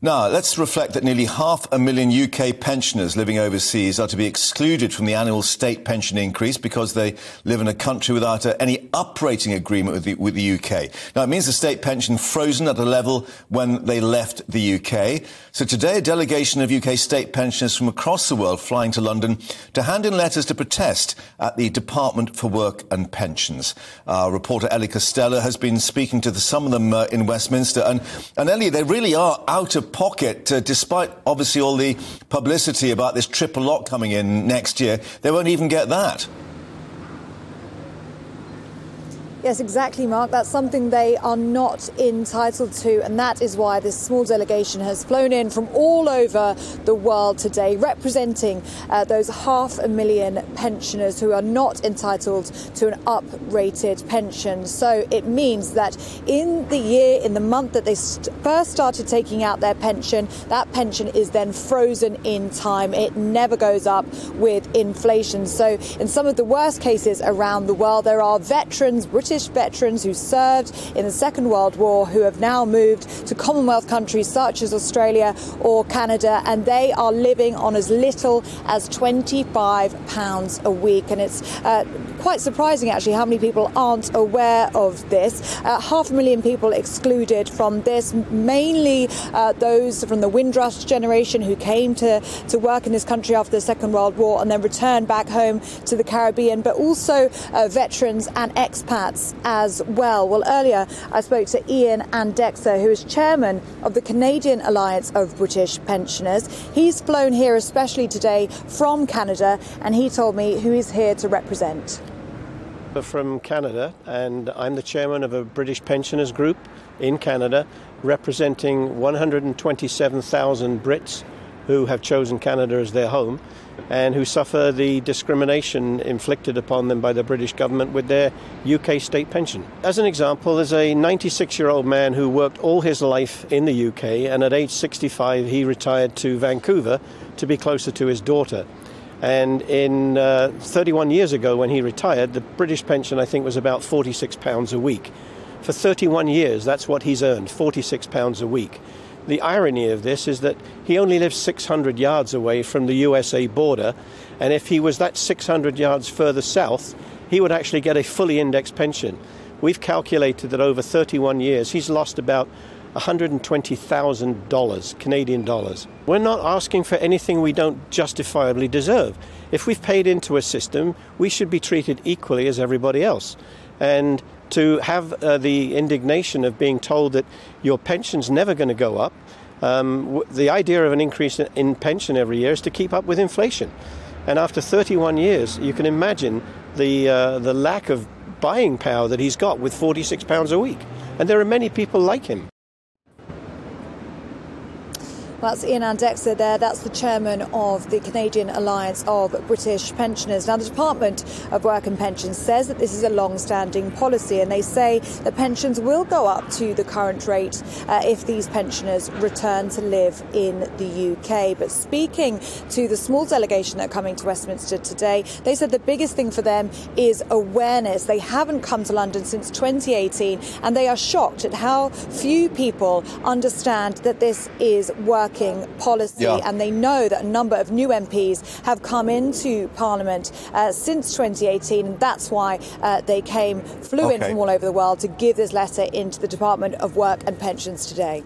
Now, let's reflect that nearly 500,000 UK pensioners living overseas are to be excluded from the annual state pension increase because they live in a country without any uprating agreement with the UK. Now, it means the state pension frozen at a level when they left the UK. So today, a delegation of UK state pensioners from across the world flying to London to hand in letters to protest at the Department for Work and Pensions. Our reporter Ellie Costello has been speaking to some of them in Westminster. And Ellie, they really are out of pocket, despite obviously all the publicity about this triple lock coming in next year. They won't even get that. Yes, exactly, Mark. That's something they are not entitled to, and that is why this small delegation has flown in from all over the world today, representing those 500,000 pensioners who are not entitled to an uprated pension. So it means that in the month that they first started taking out their pension, that pension is then frozen in time. It never goes up with inflation. So in some of the worst cases around the world, there are veterans, British veterans who served in the Second World War who have now moved to Commonwealth countries such as Australia or Canada, and they are living on as little as £25 a week. And it's quite surprising actually how many people aren't aware of this. 500,000 people excluded from this, mainly those from the Windrush generation who came to work in this country after the Second World War and then returned back home to the Caribbean, but also veterans and expats as well. Well, earlier I spoke to Ian Andexer, who is chairman of the Canadian Alliance of British Pensioners. He's flown here especially today from Canada, and he told me who he's here to represent. From Canada, and I'm the chairman of a British pensioners group in Canada, representing 127,000 Brits who have chosen Canada as their home and who suffer the discrimination inflicted upon them by the British government with their UK state pension. As an example, there's a 96-year-old man who worked all his life in the UK, and at age 65 he retired to Vancouver to be closer to his daughter. And in 31 years ago when he retired, the British pension I think was about £46 a week. For 31 years that's what he's earned, £46 a week. The irony of this is that he only lives 600 yards away from the USA border, and if he was that 600 yards further south, he would actually get a fully indexed pension. We've calculated that over 31 years he's lost about $120,000 Canadian dollars. We're not asking for anything we don't justifiably deserve. If we've paid into a system, we should be treated equally as everybody else. And to have the indignation of being told that your pension's never going to go up, the idea of an increase in pension every year is to keep up with inflation. And after 31 years, you can imagine the lack of buying power that he's got with £46 a week. And there are many people like him. That's Ian Andexer there. That's the chairman of the Canadian Alliance of British Pensioners. Now, the Department of Work and Pensions says that this is a long-standing policy, and they say that pensions will go up to the current rate if these pensioners return to live in the UK. But speaking to the small delegation that are coming to Westminster today, they said the biggest thing for them is awareness. They haven't come to London since 2018, and they are shocked at how few people understand that this is working policy. And they know that a number of new MPs have come into Parliament since 2018, and that's why they flew in from all over the world to give this letter into the Department of Work and Pensions today.